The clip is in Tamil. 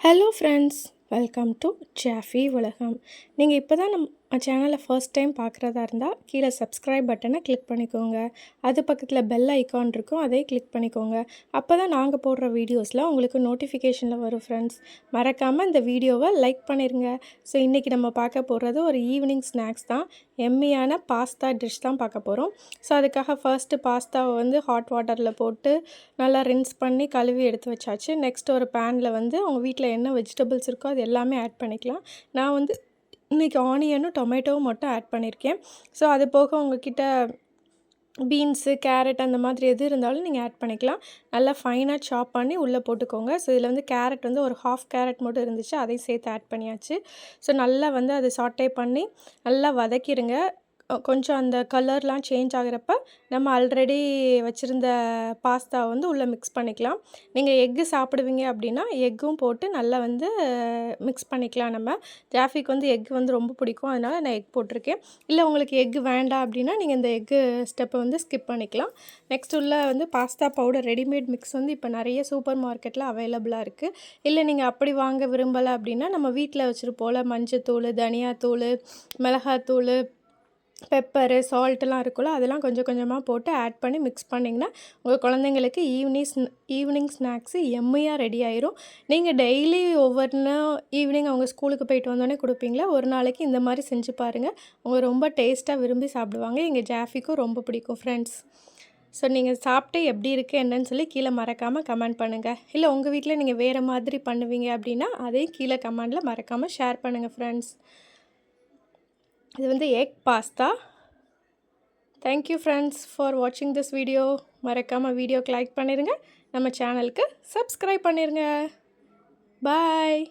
Hello friends, welcome to Jaffy உலகம். நீங்கள் இப்போ தான் நம்ம சேனலை ஃபர்ஸ்ட் டைம் பார்க்குறதா இருந்தால் கீழே சப்ஸ்கிரைப் பட்டனை கிளிக் பண்ணிக்கோங்க. அது பக்கத்தில் பெல் ஐக்கான் இருக்கும், அதையும் கிளிக் பண்ணிக்கோங்க. அப்போ தான் நாங்கள் போடுற வீடியோஸ்லாம் உங்களுக்கு நோட்டிஃபிகேஷனில் வரும் ஃப்ரெண்ட்ஸ். மறக்காமல் இந்த வீடியோவை லைக் பண்ணிடுங்க. ஸோ இன்றைக்கி நம்ம பார்க்க போகிறது ஒரு ஈவினிங் ஸ்நாக்ஸ் தான். எம்மியான பாஸ்தா டிஷ் தான் பார்க்க போகிறோம். ஸோ அதுக்காக ஃபர்ஸ்ட்டு பாஸ்தாவை வந்து ஹாட் வாட்டரில் போட்டு நல்லா ரின்ஸ் பண்ணி கழுவி எடுத்து வச்சாச்சு. நெக்ஸ்ட் ஒரு பேனில் வந்து உங்கள் வீட்டில் என்ன வெஜிடபிள்ஸ் இருக்கோ அது எல்லாமே ஆட் பண்ணிக்கலாம். நான் வந்து இன்றைக்கி ஆனியனும் டொமேட்டோவும் மட்டும் ஆட் பண்ணியிருக்கேன். ஸோ அது போக உங்கள்கிட்ட பீன்ஸு, கேரட் அந்த மாதிரி எது இருந்தாலும் நீங்கள் ஆட் பண்ணிக்கலாம். நல்லா ஃபைனாக சாப் பண்ணி உள்ளே போட்டுக்கோங்க. ஸோ இதில் வந்து கேரட் வந்து ஒரு ஹாஃப் கேரட் மட்டும் இருந்துச்சு, அதையும் சேர்த்து ஆட் பண்ணியாச்சு. ஸோ நல்லா வந்து அதை சாட்டே பண்ணி நல்லா வதக்கிடுங்க. கொஞ்சம் அந்த கலர்லாம் சேஞ்ச் ஆகிறப்ப நம்ம ஆல்ரெடி வச்சுருந்த பாஸ்தா வந்து உள்ளே மிக்ஸ் பண்ணிக்கலாம். நீங்கள் எக்கு சாப்பிடுவீங்க அப்படின்னா எக்கும் போட்டு நல்லா வந்து மிக்ஸ் பண்ணிக்கலாம். நம்ம ஜாஃபிக்கு வந்து எக் வந்து ரொம்ப பிடிக்கும், அதனால் நான் எக் போட்டிருக்கேன். இல்லை உங்களுக்கு எக்கு வேண்டாம் அப்படின்னா நீங்கள் இந்த எக்கு ஸ்டெப்பை வந்து ஸ்கிப் பண்ணிக்கலாம். நெக்ஸ்ட் உள்ள வந்து பாஸ்தா பவுடர் ரெடிமேட் மிக்ஸ் வந்து இப்போ நிறைய சூப்பர் மார்க்கெட்டில் அவைலபிளாக இருக்குது. இல்லை நீங்கள் அப்படி வாங்க விரும்பலை அப்படின்னா நம்ம வீட்டில் வச்சுருப்போல மஞ்சத்தூள், தனியாத்தூள், மிளகாத்தூள், பெப்பரு, சால்ட்டெல்லாம் இருக்குல்ல, அதெல்லாம் கொஞ்சம் கொஞ்சமாக போட்டு ஆட் பண்ணி மிக்ஸ் பண்ணிங்கன்னா உங்கள் குழந்தைங்களுக்கு ஈவினிங் ஸ்நாக்ஸு எம்மையாக ரெடி ஆயிரும். நீங்கள் டெய்லி ஈவினிங் அவங்க ஸ்கூலுக்கு போயிட்டு வந்தோடனே கொடுப்பீங்களா, ஒரு நாளைக்கு இந்த மாதிரி செஞ்சு பாருங்கள். அவங்க ரொம்ப டேஸ்ட்டாக விரும்பி சாப்பிடுவாங்க. எங்கள் ஜாஃபிக்கும் ரொம்ப பிடிக்கும் ஃப்ரெண்ட்ஸ். ஸோ நீங்கள் சாப்பிட்டு எப்படி இருக்குது என்னன்னு சொல்லி கீழே மறக்காமல் கமெண்ட் பண்ணுங்கள். இல்லை உங்கள் வீட்டில் நீங்கள் வேறு மாதிரி பண்ணுவீங்க அப்படின்னா அதையும் கீழே கமெண்டில் மறக்காமல் ஷேர் பண்ணுங்கள் ஃப்ரெண்ட்ஸ். இது வந்து egg pasta. Thank you friends for வாட்சிங் திஸ் வீடியோ. மறக்காமல் வீடியோக்கு லைக் பண்ணிடுங்க, நம்ம சேனலுக்கு சப்ஸ்கிரைப் பண்ணிடுங்க. பாய்.